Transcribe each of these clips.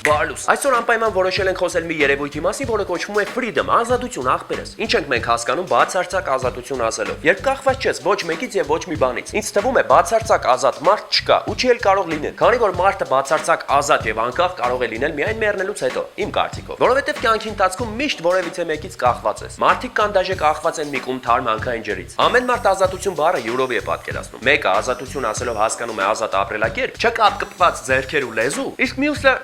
Բարլուս, այսօր անպայման որոշել ենք խոսել մի երևույթի մասին, որը կոչվում է freedom, ազատություն, ախպերս։ Ինչ ենք մենք հասկանում բացարձակ ազատություն ասելով։ Երբ կախված չես ոչ մեկից եւ ոչ մի բանից։ Ինձ թվում է բացարձակ ազատ մարդ չկա, ու չի էլ կարող լինել, քանի որ մարդը բացարձակ ազատ եւ անկախ կարող է լինել միայն մեռնելուց հետո, իմ կարծիքով։ Որովհետեւ կյանքի ընթացքում միշտ որևիցե մեկից կախված ես։ Մարդիկ կան դաժե կախված են մի կում թարմ հանքային ջրից։ Ամեն մարդ ազատություն բառը յուրովի է պատկերացնում։ Մեկը ազատություն ասելով հասկանում է ազատ ապրելակերպ, չկապկպված ձեռքեր ու լեզու, իսկ մյուսը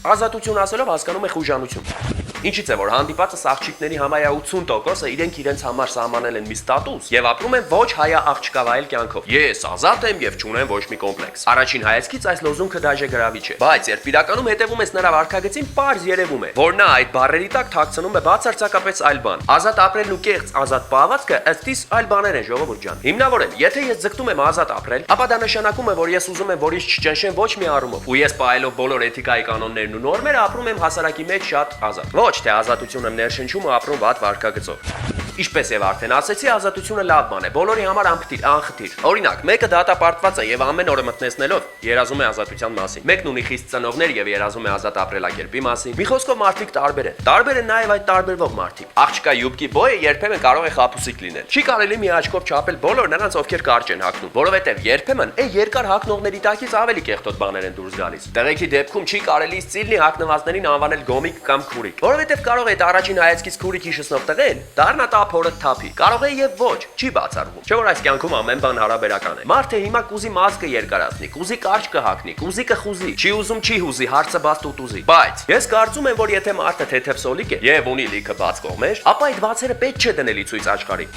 ազատություն ասելով հասկանում է խուժանություն։ Ինչից է որ հանդիպածս աղջիկների համարյա 80%-ը իրենք իրենց համար սահմանել են մի ստատուս եւ ապրում են ոչ հայա աղջկավայել կյանքով։ Ես ազատ եմ եւ չունեմ ոչ մի կոմպլեքս։ Առաջին հայացքից այս լոզունգը դաժե գրավիչ է, բայց երբ իրականում հետևում ես նրա վարքագծին, պարզ երևում է, որ նա այդ բառերի տակ թաքցնում է բացարձակապես այլ բան։ Ազատ ապրելն ու կեղծ ազատ պահվածքը ըստ իս այլ բաներ են, ժողովուրդ ջան։ Հիմնավորել, եթե ես ձգտում եմ ազատ ապրել, ապա դա նշանակում է, որ ես ուզում եմ, որ ինձ չճնշեն ոչ մի առումով, ու ես պահելով բոլոր էթիկայի կանոններն ու նորմերը ապրում եմ հասարակի մեջ շատ ազատ։ Ոչ թե ազատությունը ներշնչում ու ապրում վատ վարքագծով։ Ինչպես եւ արդեն ասեցի, ազատությունը լավ բան է, բոլորի համար անխտիր։ Օրինակ, մեկը դատապարտված է եւ ամեն օրը մտնեսնելով երազում է ազատության մասին։ Մեկն ունի խիստ ծնողներ եւ երազում է ազատ ապրելակերպի մասին։ Մի խոսքով մարդիկ տարբեր են։ Տարբեր են նաեւ այդ տարբերվող մարդիկ։ Աղջկա յուբկի բոյը երբեմն կարող է խափուսիկ լինել։ Չի կարելի մի աչքով չափել բոլոր նրանց, ովքեր կարճ են հագնում, որովհետեւ երբեմն այն երկար հագնողների տակից ավելի կեղտոտ բաներ են դուրս գալիս։ Տեղեքի դեպքում չի կարելի ստիլնի հագնվածներին անվանել գոմիկ կամ քուրիկ, որովհետեւ կարող է այդ առաջին հայացքից քուրիկ հիշեցնող տղեն դառնա փորը թափի։ Կարող է եւ ոչ, չի բացառվում։ Չէ՞ որ այս կյանքում ամեն բան հարաբերական է։ Մարդը հիմա կուզի մազկը երկարացնի, կուզի կարճ կհագնի, կուզի կխուզի, չի ուզում չի հուզի, հարցը բաց տուտուզի։ Բայց ես կարծում եմ, որ եթե մարդը թեթև սոլիկ է եւ ունի լիքը բաց կողմեր, ապա այդ բացերը պետք չէ դնելի ցույց աչքարի։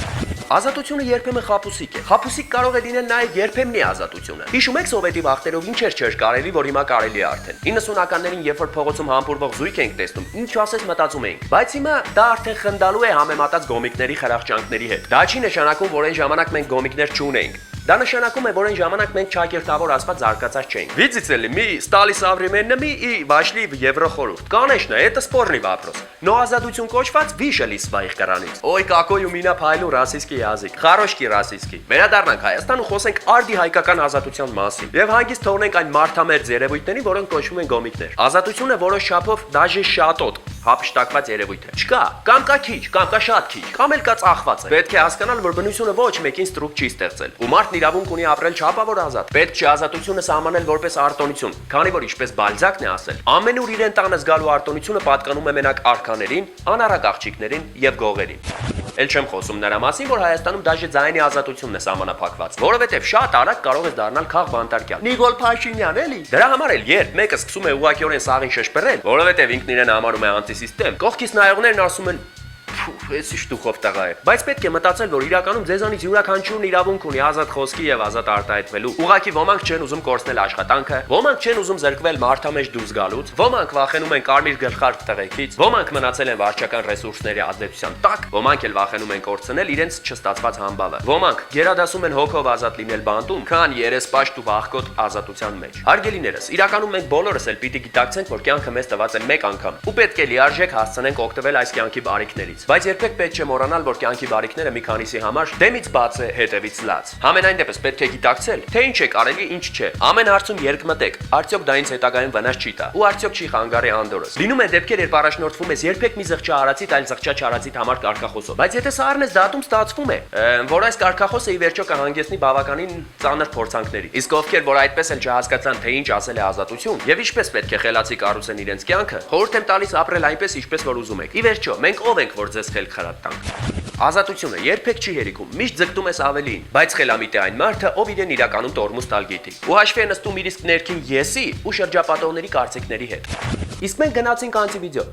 Ազատությունը երբեմն խափուսիկ է։ Խափուսիկ կարող է լինել նաեւ երբեմնի ազատությունը։ Հիշում եք սովետի վախտերով ինչեր չէր կարելի, որ հիմա կարելի է արդեն։ 90-ականներին, երբ որ փողոցում համբուրվող զույգ ենք տեսնում, ինչ ասես մտածում էինք։ Բայց հիմա դա արդեն խնդալու է համեմատած գոմիկների խրախճանքների հետ։ Դա չի նշանակում, որ այն ժամանակ մենք գոմիկներ չունեինք։ Դա նշանակում է, որ այն ժամանակ մենք ճակերտավոր ասված զարգացած չենք։ Видите ли, мы стали современными и вошли в Еврохորհուրդ։ Конечно, это спорный вопрос. Но ազատություն կոչված վիշել из своих границ։ Ой, какой у меня փայլու ռասիստский язык։ Хороший ռասիստский։ Վերադառնանք Հայաստան ու խոսենք արդի հայկական ազատության մասին։ Եվ հանգիստ թողնենք այն մարդամերձ երևույթներին, որոնք կոչվում են գոմիկներ։ Ազատությունը որոշ չափով դաժե շատոտ հապշտակված երևույթ է։ Չկա, կամ կա քիչ, կամ կա շատ քիչ, կամ էլ կա ծախված է։ Պետք է հասկանալ, որ բնությունը ոչ մեկին ստրուկ չի ստեղծել։ Ու մարդն իրավունք ունի ապրել չափավոր ազատ։ Պետք չէ ազատությունը սահմանել որպես արտոնություն, քանի որ ինչպես Բալզակն է ասել, ամենուր իրեն տանը զգալու արտոնությունը պատկանում է մենակ արքաներին, անառակ աղջիկներին եւ գողերին։ Էլ չեմ խոսում նրա մասին, որ Հայաստանում դաժե ձայնի ազատությունն է սահմանափակված, որովհետև շատ արագ կարող ես դառնալ քաղբանտարկյալ։ Նիկոլ Փաշինյան էլի։ Դրա համար էլ երբ մեկը սկսում է ուղղակիորեն սաղին շշպրել, որովհետև ինքն իրեն համարում է անտիսիստեմ, կողքից նայողներն ասում են էսի շտուխով տղա է։ Բայց պետք է մտածել, որ իրականում ձեզանից յուրաքանչյուրն իրավունք ունի ազատ խոսքի եւ ազատ արտահայտվելու։ Ուղղակի ոմանք չեն ուզում կորցնել աշխատանքը, ոմանք չեն ուզում զրկվել մարդամեջ դուրս գալուց, ոմանք վախենում են կարմիր գլխարկ տղեկից, ոմանք մնացել են վարչական ռեսուրսների ազդեցության տակ, ոմանք էլ վախենում են կորցնել իրենց չստացված համբավը։ Ոմանք գերադասում են հոգով ազատ լինել բանտում, քան երեսպաշտ ու վախկոտ ազատության մեջ։ Հարգելիներս, իրականում մենք բոլորս էլ պիտի գիտակցենք, որ կյանքը մեզ տված է մեկ անգամ, ու պետք է լիարժեք հասցնենք օգտվել այս կյանքի բարիքներից։ Բայց երբեք պետք չէ մոռանալ, որ կյանքի բարիքները մի քանիսի համար դեմից բաց է, հետևից լաց։ Համենայն դեպս պետք է գիտակցել, թե ինչ է կարելի, ինչ չէ։ Ամեն հարցում երկմտեք, արդյոք դա ինձ հետագայում վնաս չի տա, ու արդյոք չի խանգարի անդորս։ Լինում են դեպքեր, երբ առաջնորդվում ես երբեք մի զղջա արածիդ, այլ զղջա չարածիդ համար կարգախոսով։ Բայց եթե սա առնես դատում, ստացվում է, որ այս կարգախոսը ի վերջո կհանգեցնի բավականին ծանր փորձանքների։ Իսկ ովքեր որ այդպես էլ չհասկացան, թե ինչ ասել է ազատություն եւ ինչպես պետք է խելացի կառուցեն իրենց կյանքը, խորհուրդ եմ տալիս ապրել այնպես, ինչպես որ ուզում եք։ Ի վերջո, մենք ով ենք, որ ձեզ խելք խրատ տանք։ Ազատությունը երբեք չի հերիքում, միշտ ձգտում ես ավելին, բայց խելամիտ է այն մարդը, ով իրեն իրականում տորմուզ տալ գիտի։ Ու հաշվի է նստում իր իսկ ներքին եսի ու շրջապատողների կարծիքների հետ։ Իսկ մենք գնացինք անտիվիդեո։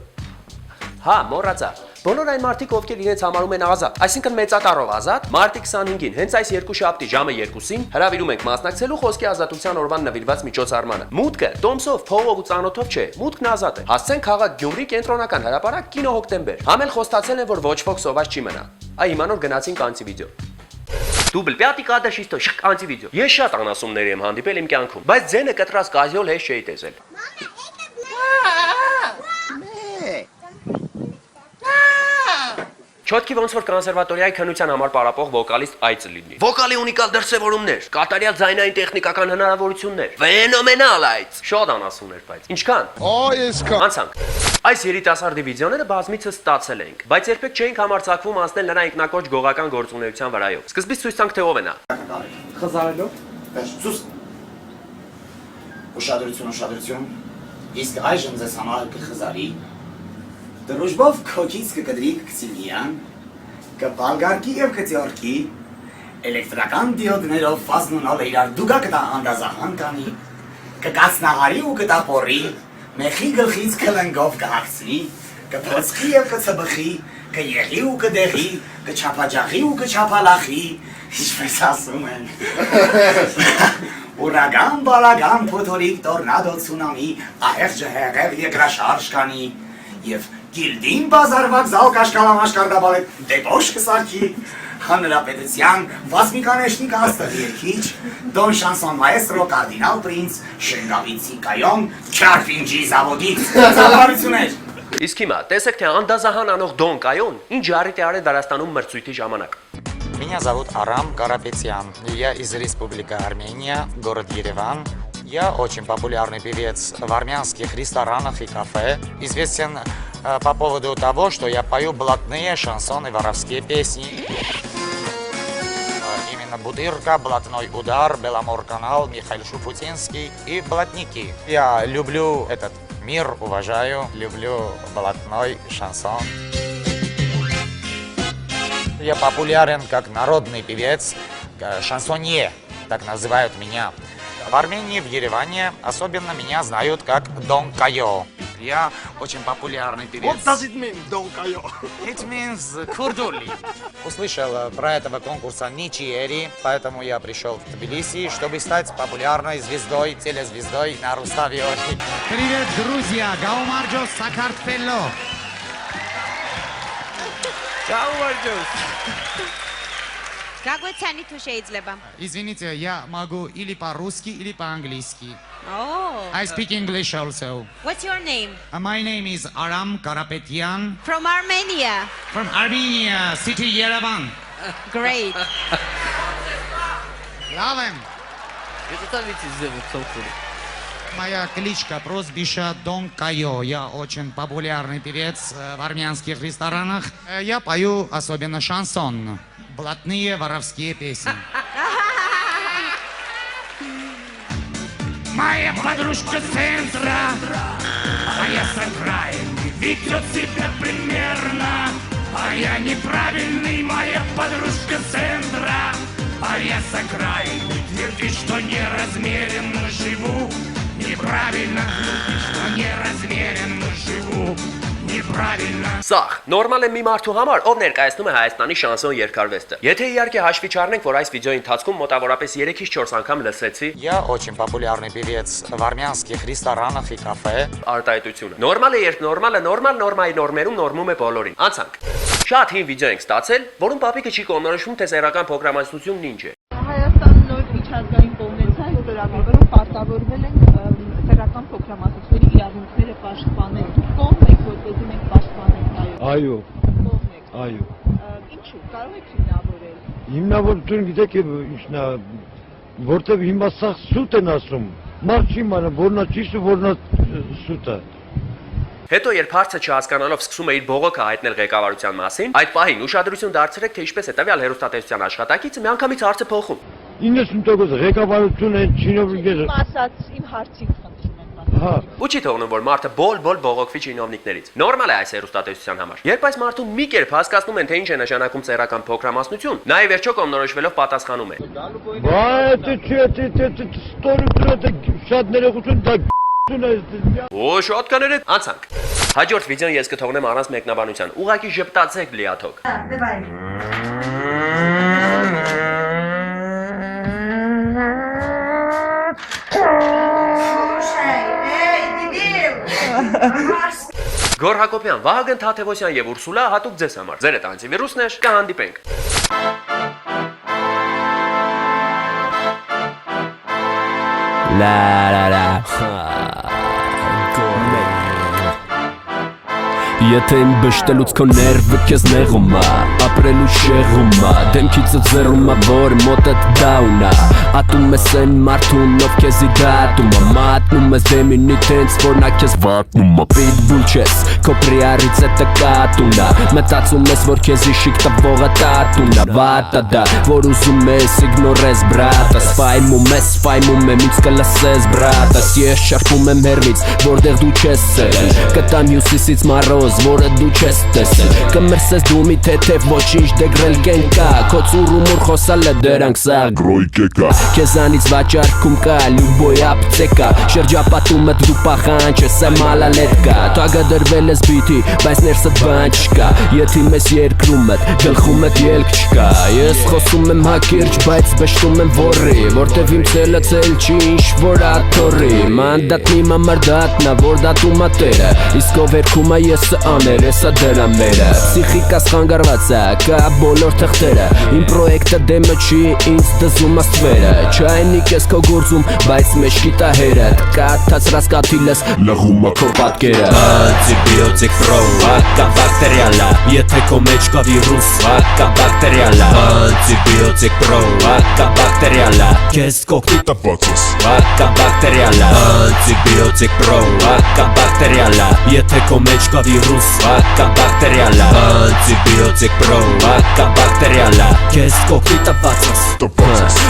Հա, մոռացա։ Բոլոր այն մարդիկ, ովքեր իրենց համարում են ազատ, այսինքն մեծատառով ազատ, մարտի 25-ին, հենց այս երկուշաբթի ժամը 2-ին հրավիրում ենք մասնակցելու խոսքի ազատության օրվան նվիրված միջոցառմանը։ Մուտքը տոմսով, փողով ու ծանոթով չէ, մուտքն ազատ է։ Հասցեն քաղաք Գյումրի կենտրոնական հրապարակ կինո հոկտեմբեր։ Համել խոստացել են, որ ոչ ոք սոված չի մնա։ Այ հիմա նոր գնացինք անտիվիդեո։ Դուբլ պյատի կադր շիստո շկ անտիվիդեո։ Ես շատ անասումների եմ հանդիպել իմ կյանքում, բայց ձենը կտրած կազյոլ հեշ չէի տեսել։ Չոտքի ոնց որ կոնսերվատորիայի քննության համար պարապող վոկալիստ այծը լինի։ Վոկալի ունիկալ դրսևորումներ, կատարյալ ձայնային տեխնիկական հնարավորություններ։ Ֆենոմենալ այծ։ Շատ անասուններ, բայց ինչքան։ Այսքան։ Անցանք։ Այս երիտասարդի վիդեոները բազմիցս ստացել ենք, բայց երբեք չէինք համարձակվում անցնել նրա ինքնակոչ գողական գործունեության վրայով։ Սկզբից ցույց տանք թե ով է նա։ Խզարելով։ Սուս։ Ուշադրություն։ Իսկ այժմ ձեզ համար կխզարի։ Դրուժբով քոքից կկդրի կցիմիան, կբալգարկի եւ կծյորքի, էլեկտրական դիոդներով ֆազնունով իրար դուգա կտա անդազահան կանի, կկացնահարի ու կտապորի, մեխի գլխից կլնգով կհարցնի, կփոցխի եւ կցբխի, կեղի ու կդեղի, կչապաջախի ու կչապալախի, ինչպես ասում են։ Ուրագան, բալագան, փոթորիկ, տորնադո, ցունամի, ահեղ ջհեղեղ երկրաշարժ կանի, եւ գիլդին բազարված զալ կաշկալամաշկարդաբալետ դեպոշ կսարքի, հանրապետության վասմիկանեշնիկ աստղ երկիչ, դոն շանսոն մայեստրո կարդինալ պրինց, շենգավիցի կայոն, քյարֆինջի զավոդից, ծավարություններ։ Իսկ հիմա տեսեք թե անդազահան անող Դոն Կայոն ինչ առիթ է արել Դարաստանում մրցույթի ժամանակ։ Меня зовут Арам Карапетян. Я из Республики Армения, город Ереван. Я очень популярный певец в армянских ресторанах и кафе. Известен по поводу того, что я пою блатные шансоны, воровские песни. Именно Бутырка, Блатной удар, Беломор-канал, Михаил Шуфутинский и блатники. Я люблю этот мир, уважаю, люблю блатной шансон. Я популярен как народный певец, шансонье, так называют меня. В Армении, в Ереване особенно меня знают как Дон Кайо. Я очень популярный певец. What does it mean, Don Кайо? It means Курдули. Услышал про этого конкурса Ничиери, поэтому я пришел в Тбилиси, чтобы стать популярной звездой, телезвездой на Руставионе. Привет, друзья! Гаумарджо Сакартвелло! Какой ценит შეიძლება? Извините, я могу или по-русски, или по-английски. Oh. I speak English also. What's your name? My name is Aram Karapetyan From Armenia. from Armenia, city Yerevan. Great. Love him. Моя кличка, прозвище Дон Кайо. Я очень популярный певец в армянских ресторанах. Я пою особенно шансон. Блатные воровские песни. Моя подружка с центра, а я с окраины, ведет себя примерно. А я неправильный, моя подружка с центра, а я с окраины, твердит, что неразмеренно живу. Неправильно, что неразмеренно живу. Неправильно. Սաղ, նորմալ է մի մարդու համար, ով ներկայացնում է Հայաստանի շանսոն երգարվեստը։ Եթե իհարկե հաշվի չառնենք, որ այս վիդեոյի ընթացքում մոտավորապես 3-ից 4 անգամ լսեցի Я очень популярный певец в армянских ресторанах и кафе. արտահայտությունը։ Նորմալ է, երբ նորմալը նորմայի նորմերում նորմում է բոլորին։ Անցանք։ Շատ հին վիդեո ենք ստացել, որում պապիկը չի կողմնորոշվում, թե սեռական փոքրամասնությունն ինչ է։ Հայաստանը նոր միջազգային կոնվենցիա ու դրամավորում պարտավորվել են սեռական փոքրամասնությունների իրավունքները պաշտպանել։ Կողմ եք, որպեսզի մենք պաշտպանենք Այո, կողմ եք։ այո։ Ինչու՞ կարող եք հիմնավորել։ Հիմնավորություն գիտեք ինչն է, որտեվ հիմա սա սուտ են ասում։ Մարդ չի իմանում, որն է ճիշտ ու որն է սուտը։ Հետո երբ հարցը չհասկանալով սկսում է իր բողոքը հայտնել ղեկավարության մասին, այդ պահին ուշադրություն դարձրեք, թե ինչպես է տվյալ հեռուստատեսության աշխատակիցը միանգամից հարցը փոխում։ 90% ղեկավարությունը են չինովնիկները։ Իմ ասած իմ հարցին խնդրում եմ։ Հա, Ու չի թողնում, որ մարդը բոլ բողոքվի չինովնիկներից։ Նորմալ է այս հեռուստատեսության համար։ Երբ այս մարդուն մի կերպ հասկացնում են, թե ինչ է նշանակում սեռական փոքրամասնություն, նա ի վերջո կողմնորոշվելով պատասխանում է։ բայց չէ, ստորությունը շատ ներողություն դա Ու շատ կաներեք, անցանք։ Հաջորդ վիդեոն ես կթողնեմ առանց մեկնաբանության։ Ուղղակի ժպտացեք լիաթոք։ Գոր Հակոբյան, Վահագն Թաթևոսյան եւ Ուրսուլա հատուկ ձեզ համար։ Ձեր հետ անտիվիրուսն է, կհանդիպենք։ Եթե իմ բշտելուց քո ներվը քեզ նեղում ա Ապրելու շեղում ա Դեմքիցը ձեռում ա որ մոտդ դաուն ա Ատում ես են մարդուն ով քեզի դատում ա Մատնում ես դեմին տենց որ նա քեզ վատնում ա Պիտբուլ չես քո պրիարից է տկատուն ա Մտածում ես որ քեզի շիկ տվողը տատուն ա Վատա դա որ ուզում ես իգնորես բրատս Ֆայմում եմ ինձ կլսես բրատս Ես շարփում եմ հերվից որտեղ դու չես սերել Կտամ հյուսիսից մարոզ որը դու չես տեսել Կմրսես դու մի թեթև ոչինչ դեգրել կենկա Քո ծուրումուր խոսալը դրանք սաղ գրոյկեկա Քեզանից վաճառքում կա լյուբոյ ապցեկա Շրջապատումդ դու պախանչ ես է մալալետկա Թագը դրվել ես բիթի բայց ներսդ բան չկա Եթի մեզ երկրումդ գլխում էդ ելք չկա Ես խոսում եմ հակիրճ բայց բշտում եմ որի Որտև իմ ցելը ցել չի ինչ որ աթորի Մանդատնի մամարդատնա որ դատում ա տերը Իսկ ով երգում ա եսը աներ եսա դրա մերը Պսիխիկաս խանգարված ա կա բոլոր թղթերը Իմ պրոյեկտը դեմը չի ինձ դզում ա ստվերը Չայնիկ ես քո գործում բայց մեջքի տա հերդ Կաթացրած կաթիլս լղում ա քո պատկերը Անտիբիոտիկ պրո հակա բակտերիալ ա Եթե քո մեջ կա վիրուս հակա բակտերիալ ա Անտիբիոտիկ պրո հակա բակտերիալ ա Քեզ կոկտիտը բացես հակա բակտերիալ ա Անտիբիոտիկ պրո հակա բակտերիալ ա Եթե քո մեջ կա վիրուս հակա բակտերիալ ա Անտիբիոտիկ պրո հակա բակտերիալ ա Քեզ կոկտիտը բացես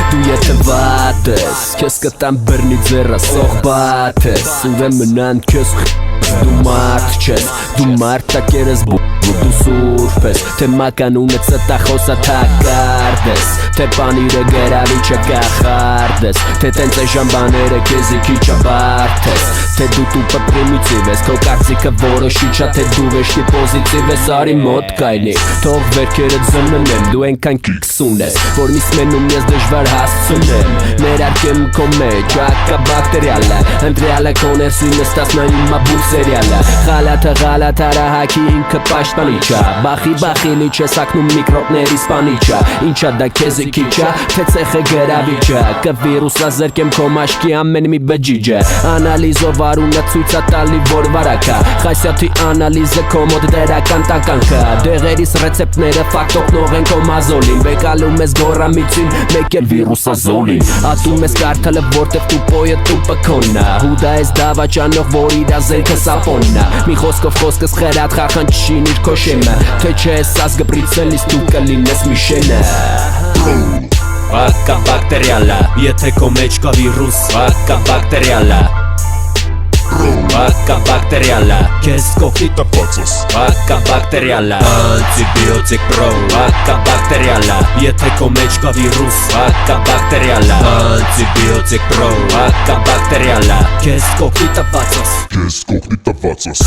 Դու եթե վատ ես Քեզ կտամ բռնի ձեռը սող բաթ ես Ուրեմն քեզ Դու մարդ չես Դու մարդակեր ես Դու սուրբ ես Թե մականունը ծտախոսա թակարդ ես Թե պանիրը գերավիչը կախարդ ես Թե տենց է ժամբաները քեզի քիչ ապարդ ես Թե դու տուպը պրիմիտիվ ես Քո կարծիքը որոշիչ ա Թե դու վեշտի պոզիտիվ ես Արի մոտ կայնի Թող վերքերը ձննեմ Դու ենքան կիքսուն ես Որ միս մենում ես դժվար հասցունեմ Ներարկեմ քո մեջ Ակա բակտերիալը Ընտրյալը քո ներսի նստած նայում ա բուսերիալը Խալաթը արահակի ինքը պաշտպանիչա Բախի լիչ է սակնում միկրոբների սպանիչա Ինչա դա քեզի քիչա Թե ցեխը գրավիչա Կվիրուսա զրկեմ քո մաշկի ամեն մի բջիջը Անալիզով արունը ցույցա տալի որ վարակա Խասյաթի անալիզը քո մոտ դերական տականքա Դեղերիս ռեցեպտները ֆակտոկնող են քո մազոլին Բեկալում ես գորամիցին մեկ էլ վիրուսա զոլին Ատում ես կարթալը որտև տու պոյը տուպը քոննա Հուդա ես դավաճանող որ իրա զենքը սապոննա Մի խոսքով խոսքս խերատ խախան չշին իր քո շեմը Թե չես ազգպրիցելիս դու կլինես մի շենը Հակա բակտերիալ ա Եթե քո մեջ կա վիրուս Հակա բակտերիալ ա Հակա բակտերիալ ա Քեզ կոկտիտը բացես Հակա բակտերիալ ա Անտիբիոտիկ պրո Հակա բակտերիալ ա Եթե քո մեջ կա վիրուս Հակա բակտերիալ ա Անտիբիոտիկ պրո Հակա բակտերիալ ա Քեզ կոկտիտը բացես Քեզ կոկտիտը բացես